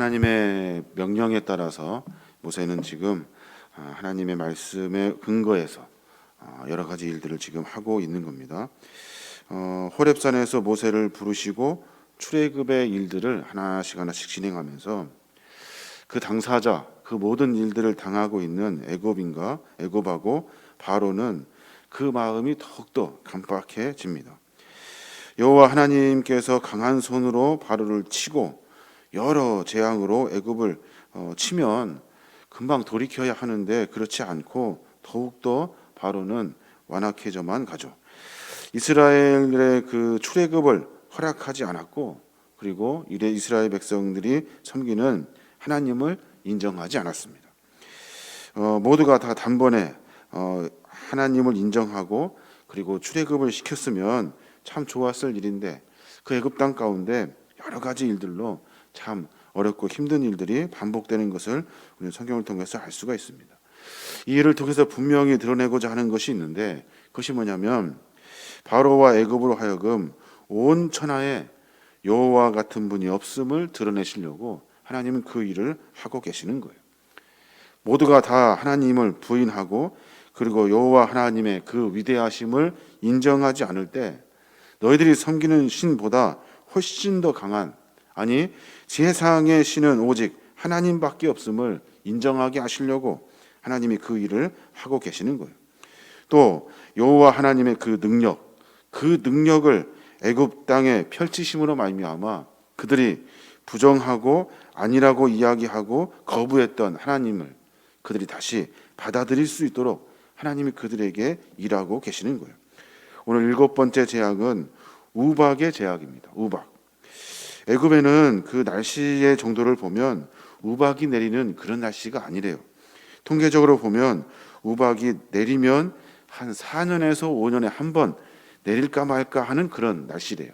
하나님의 명령에 따라서 모세는 지금 하나님의 말씀에 근거해서 여러 가지 일들을 지금 하고 있는 겁니다. 호렙산에서 모세를 부르시고 출애굽의 일들을 하나씩 진행하면서 그 당사자, 그 모든 일들을 당하고 있는 애굽하고 바로는 그 마음이 더욱더 강박해집니다. 여호와 하나님께서 강한 손으로 바로를 치고 여러 재앙으로 애굽을 치면 금방 돌이켜야 하는데 그렇지 않고 더욱더 바로는 완악해져만 가죠. 이스라엘의 그 출애굽을 허락하지 않았고, 그리고 이스라엘 백성들이 섬기는 하나님을 인정하지 않았습니다. 모두가 다 단번에 하나님을 인정하고 그리고 출애굽을 시켰으면 참 좋았을 일인데, 그 애굽 땅 가운데 여러 가지 일들로 참 어렵고 힘든 일들이 반복되는 것을 우리는 성경을 통해서 알 수가 있습니다. 이 일을 통해서 분명히 드러내고자 하는 것이 있는데, 그것이 뭐냐면 바로와 애굽으로 하여금 온 천하에 여호와 같은 분이 없음을 드러내시려고 하나님은 그 일을 하고 계시는 거예요. 모두가 다 하나님을 부인하고 그리고 여호와 하나님의 그 위대하심을 인정하지 않을 때 너희들이 섬기는 신보다 훨씬 더 강한, 아니 세상의 신은 오직 하나님밖에 없음을 인정하게 하시려고 하나님이 그 일을 하고 계시는 거예요. 또 여호와 하나님의 그 능력을 애굽 땅에 펼치심으로 말미암아 그들이 부정하고 아니라고 이야기하고 거부했던 하나님을 그들이 다시 받아들일 수 있도록 하나님이 그들에게 일하고 계시는 거예요. 오늘 7번째 제약은 우박의 제약입니다. 우박. 애굽에는 그 날씨의 정도를 보면 우박이 내리는 그런 날씨가 아니래요. 통계적으로 보면 우박이 내리면 한 4년에서 5년에 한 번 내릴까 말까 하는 그런 날씨래요.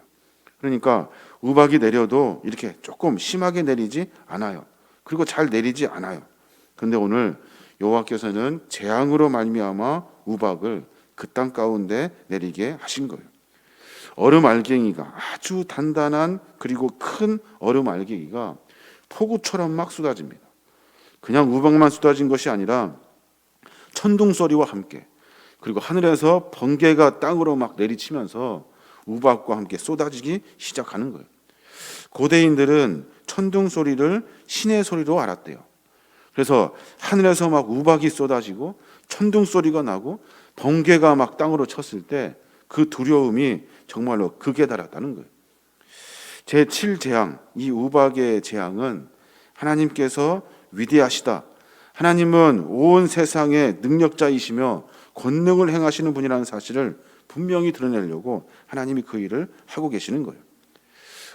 그러니까 우박이 내려도 이렇게 조금 심하게 내리지 않아요. 그리고 잘 내리지 않아요. 그런데 오늘 여호와께서는 재앙으로 말미암아 우박을 그 땅 가운데 내리게 하신 거예요. 얼음 알갱이가 아주 단단한 그리고 큰 얼음 알갱이가 폭우처럼 막 쏟아집니다. 그냥 우박만 쏟아진 것이 아니라 천둥 소리와 함께, 그리고 하늘에서 번개가 땅으로 막 내리치면서 우박과 함께 쏟아지기 시작하는 거예요. 고대인들은 천둥 소리를 신의 소리로 알았대요. 그래서 하늘에서 막 우박이 쏟아지고 천둥 소리가 나고 번개가 막 땅으로 쳤을 때 그 두려움이 정말로 극에 달았다는 거예요. 제7재앙, 이 우박의 재앙은 하나님께서 위대하시다, 하나님은 온 세상의 능력자이시며 권능을 행하시는 분이라는 사실을 분명히 드러내려고 하나님이 그 일을 하고 계시는 거예요.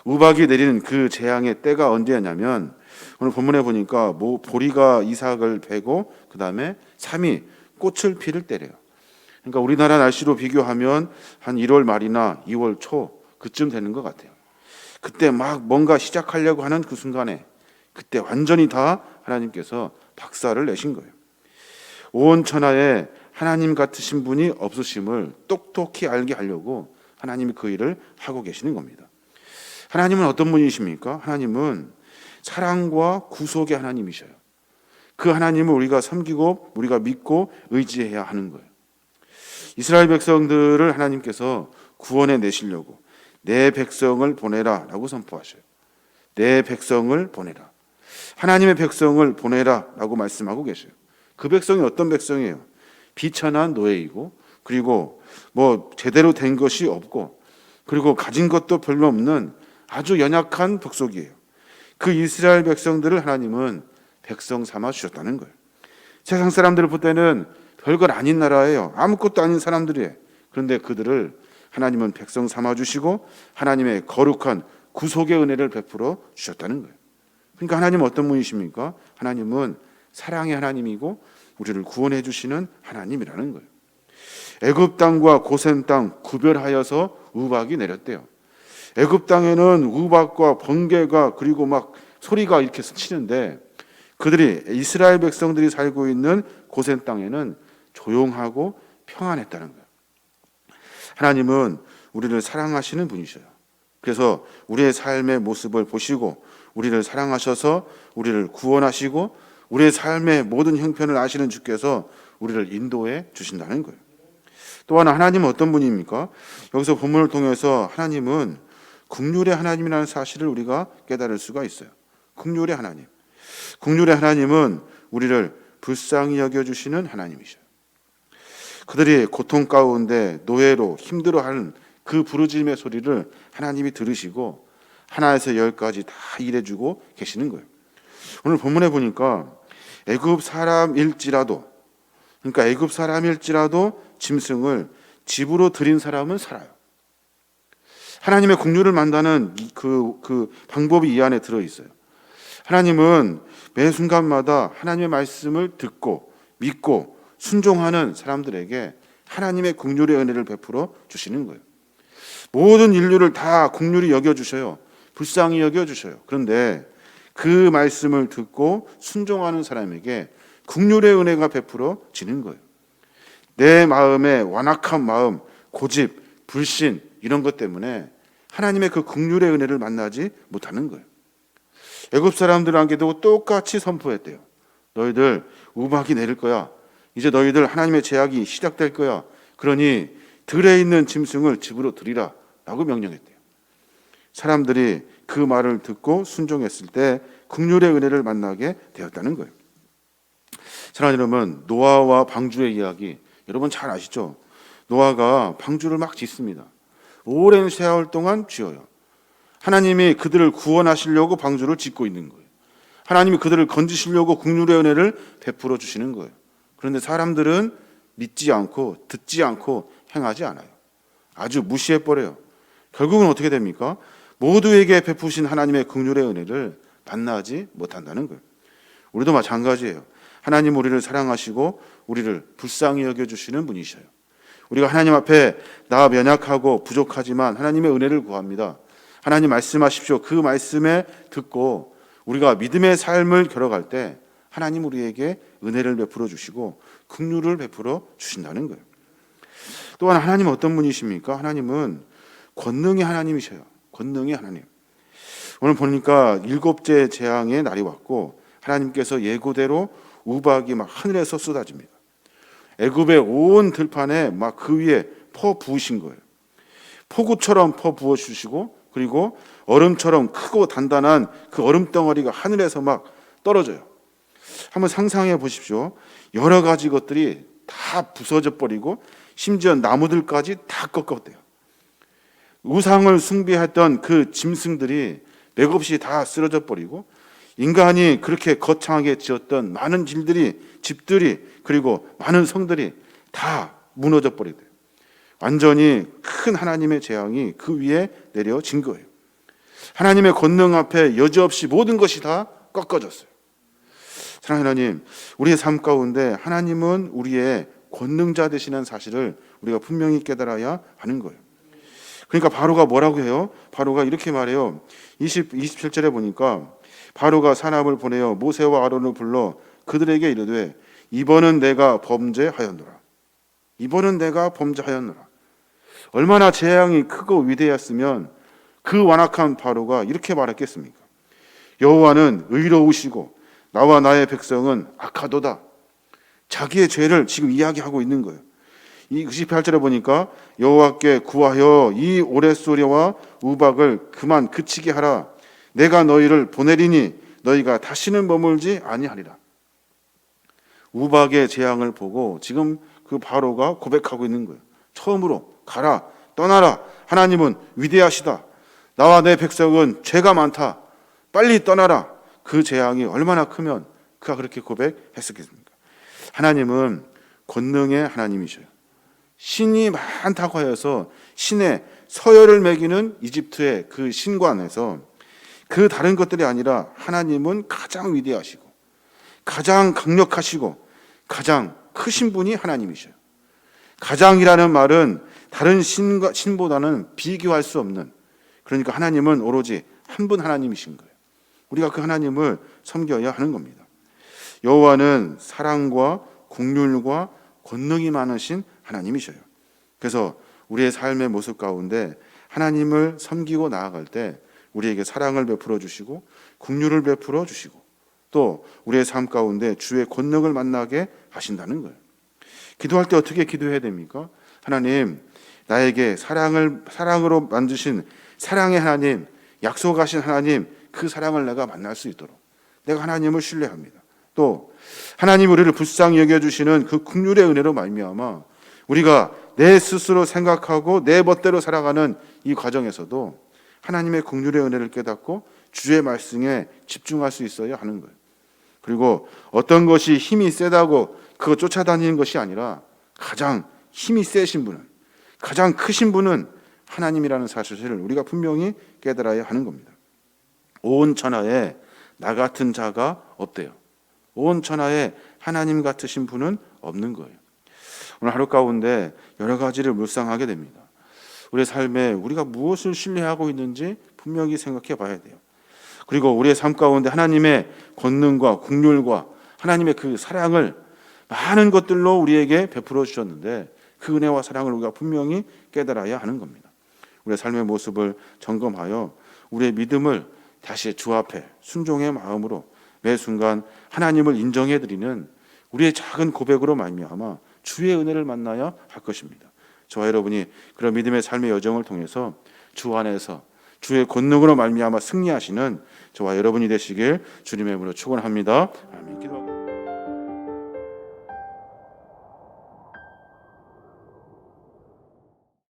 우박이 내리는 그 재앙의 때가 언제였냐면, 오늘 본문에 보니까 보리가 이삭을 베고 그 다음에 삼이 꽃을 피를 때래요. 그러니까 우리나라 날씨로 비교하면 한 1월 말이나 2월 초 그쯤 되는 것 같아요. 그때 막 뭔가 시작하려고 하는 그 순간에 그때 완전히 다 하나님께서 박살을 내신 거예요. 온 천하에 하나님 같으신 분이 없으심을 똑똑히 알게 하려고 하나님이 그 일을 하고 계시는 겁니다. 하나님은 어떤 분이십니까? 하나님은 사랑과 구속의 하나님이셔요. 그 하나님을 우리가 섬기고 우리가 믿고 의지해야 하는 거예요. 이스라엘 백성들을 하나님께서 구원해 내시려고 내 백성을 보내라 라고 선포하셔요. 내 백성을 보내라. 하나님의 백성을 보내라 라고 말씀하고 계셔요. 그 백성이 어떤 백성이에요? 비천한 노예이고, 그리고 뭐 제대로 된 것이 없고, 그리고 가진 것도 별로 없는 아주 연약한 족속이에요. 그 이스라엘 백성들을 하나님은 백성 삼아 주셨다는 거예요. 세상 사람들을 볼 때는 별것 아닌 나라예요. 아무것도 아닌 사람들이에요. 그런데 그들을 하나님은 백성 삼아 주시고 하나님의 거룩한 구속의 은혜를 베풀어 주셨다는 거예요. 그러니까 하나님은 어떤 분이십니까? 하나님은 사랑의 하나님이고 우리를 구원해 주시는 하나님이라는 거예요. 애굽 땅과 고센 땅 구별하여서 우박이 내렸대요. 애굽 땅에는 우박과 번개가 그리고 막 소리가 이렇게 치는데, 그들이 이스라엘 백성들이 살고 있는 고센 땅에는 조용하고 평안했다는 거예요. 하나님은 우리를 사랑하시는 분이셔요. 그래서 우리의 삶의 모습을 보시고 우리를 사랑하셔서 우리를 구원하시고 우리의 삶의 모든 형편을 아시는 주께서 우리를 인도해 주신다는 거예요. 또한 하나님은 어떤 분입니까? 여기서 본문을 통해서 하나님은 긍휼의 하나님이라는 사실을 우리가 깨달을 수가 있어요. 긍휼의 하나님. 긍휼의 하나님은 우리를 불쌍히 여겨주시는 하나님이셔요. 그들이 고통 가운데 노예로 힘들어하는 그 부르짖음의 소리를 하나님이 들으시고 하나에서 열까지 다 일해주고 계시는 거예요. 오늘 본문에 보니까 애굽 사람일지라도, 그러니까 애굽 사람일지라도 짐승을 집으로 들인 사람은 살아요. 하나님의 긍휼을 만나는 그 방법이 이 안에 들어 있어요. 하나님은 매 순간마다 하나님의 말씀을 듣고 믿고 순종하는 사람들에게 하나님의 긍휼의 은혜를 베풀어 주시는 거예요. 모든 인류를 다 긍휼히 여겨주셔요. 불쌍히 여겨주셔요. 그런데 그 말씀을 듣고 순종하는 사람에게 긍휼의 은혜가 베풀어지는 거예요. 내 마음의 완악한 마음, 고집, 불신 이런 것 때문에 하나님의 그 긍휼의 은혜를 만나지 못하는 거예요. 애굽 사람들에게도 똑같이 선포했대요. 너희들 우박이 내릴 거야. 이제 너희들 하나님의 제약이 시작될 거야. 그러니 들에 있는 짐승을 집으로 들이라 라고 명령했대요. 사람들이 그 말을 듣고 순종했을 때 긍휼의 은혜를 만나게 되었다는 거예요. 사랑하는 여러분, 노아와 방주의 이야기 여러분 잘 아시죠? 노아가 방주를 막 짓습니다. 오랜 세월 동안 지어요. 하나님이 그들을 구원하시려고 방주를 짓고 있는 거예요. 하나님이 그들을 건지시려고 긍휼의 은혜를 베풀어 주시는 거예요. 그런데 사람들은 믿지 않고 듣지 않고 행하지 않아요. 아주 무시해버려요. 결국은 어떻게 됩니까? 모두에게 베푸신 하나님의 긍휼의 은혜를 만나지 못한다는 거예요. 우리도 마찬가지예요. 하나님 우리를 사랑하시고 우리를 불쌍히 여겨주시는 분이셔요. 우리가 하나님 앞에 나 연약하고 부족하지만 하나님의 은혜를 구합니다. 하나님 말씀하십시오. 그 말씀에 듣고 우리가 믿음의 삶을 걸어갈 때 하나님 우리에게 은혜를 베풀어 주시고 긍휼을 베풀어 주신다는 거예요. 또한 하나님은 어떤 분이십니까? 하나님은 권능의 하나님이셔요. 권능의 하나님. 오늘 보니까 7째 재앙의 날이 왔고 하나님께서 예고대로 우박이 막 하늘에서 쏟아집니다. 애굽의 온 들판에 막 그 위에 퍼 부으신 거예요. 폭우처럼 퍼 부어 주시고 그리고 얼음처럼 크고 단단한 그 얼음 덩어리가 하늘에서 막 떨어져요. 한번 상상해 보십시오. 여러 가지 것들이 다 부서져 버리고 심지어 나무들까지 다 꺾었대요. 우상을 숭배했던 그 짐승들이 맥없이 다 쓰러져 버리고 인간이 그렇게 거창하게 지었던 많은 집들이 그리고 많은 성들이 다 무너져 버리대요. 완전히 큰 하나님의 재앙이 그 위에 내려진 거예요. 하나님의 권능 앞에 여지없이 모든 것이 다 꺾어졌어요. 사랑하는 하나님, 우리의 삶 가운데 하나님은 우리의 권능자 되시는 사실을 우리가 분명히 깨달아야 하는 거예요. 그러니까 바로가 뭐라고 해요? 바로가 이렇게 말해요. 27절에 보니까 바로가 사람을 보내어 모세와 아론을 불러 그들에게 이르되 이번은 내가 범죄하였노라. 이번은 내가 범죄하였노라. 얼마나 재앙이 크고 위대했으면 그 완악한 바로가 이렇게 말했겠습니까? 여호와는 의로우시고 나와 나의 백성은 악하도다. 자기의 죄를 지금 이야기하고 있는 거예요. 이 98절에 보니까 여호와께 구하여 이 오랫소리와 우박을 그만 그치게 하라. 내가 너희를 보내리니 너희가 다시는 머물지 아니하리라. 우박의 재앙을 보고 지금 그 바로가 고백하고 있는 거예요. 처음으로 가라, 떠나라. 하나님은 위대하시다. 나와 내 백성은 죄가 많다. 빨리 떠나라. 그 재앙이 얼마나 크면 그가 그렇게 고백했었겠습니까? 하나님은 권능의 하나님이셔요. 신이 많다고 하여서 신의 서열을 매기는 이집트의 그 신관에서 그 다른 것들이 아니라 하나님은 가장 위대하시고 가장 강력하시고 가장 크신 분이 하나님이셔요. 가장이라는 말은 다른 신보다는 비교할 수 없는, 그러니까 하나님은 오로지 한 분 하나님이신 거예요. 우리가 그 하나님을 섬겨야 하는 겁니다. 여호와는 사랑과 긍휼과 권능이 많으신 하나님이셔요. 그래서 우리의 삶의 모습 가운데 하나님을 섬기고 나아갈 때 우리에게 사랑을 베풀어 주시고 긍휼을 베풀어 주시고 또 우리의 삶 가운데 주의 권능을 만나게 하신다는 거예요. 기도할 때 어떻게 기도해야 됩니까? 하나님, 나에게 사랑으로 만드신 사랑의 하나님, 약속하신 하나님, 그 사랑을 내가 만날 수 있도록 내가 하나님을 신뢰합니다. 또 하나님 우리를 불쌍히 여겨주시는 그 긍휼의 은혜로 말미암아 우리가 내 스스로 생각하고 내 멋대로 살아가는 이 과정에서도 하나님의 긍휼의 은혜를 깨닫고 주의 말씀에 집중할 수 있어야 하는 거예요. 그리고 어떤 것이 힘이 세다고 그거 쫓아다니는 것이 아니라 가장 힘이 세신 분은, 가장 크신 분은 하나님이라는 사실을 우리가 분명히 깨달아야 하는 겁니다. 온 천하에 나 같은 자가 없대요. 온 천하에 하나님 같으신 분은 없는 거예요. 오늘 하루 가운데 여러 가지를 묵상하게 됩니다. 우리의 삶에 우리가 무엇을 신뢰하고 있는지 분명히 생각해 봐야 돼요. 그리고 우리의 삶 가운데 하나님의 권능과 긍휼과 하나님의 그 사랑을 많은 것들로 우리에게 베풀어 주셨는데 그 은혜와 사랑을 우리가 분명히 깨달아야 하는 겁니다. 우리의 삶의 모습을 점검하여 우리의 믿음을 다시 주 앞에 순종의 마음으로 매 순간 하나님을 인정해 드리는 우리의 작은 고백으로 말미암아 주의 은혜를 만나야 할 것입니다. 저와 여러분이 그런 믿음의 삶의 여정을 통해서 주 안에서 주의 권능으로 말미암아 승리하시는 저와 여러분이 되시길 주님의 이름으로 축원합니다. 아멘.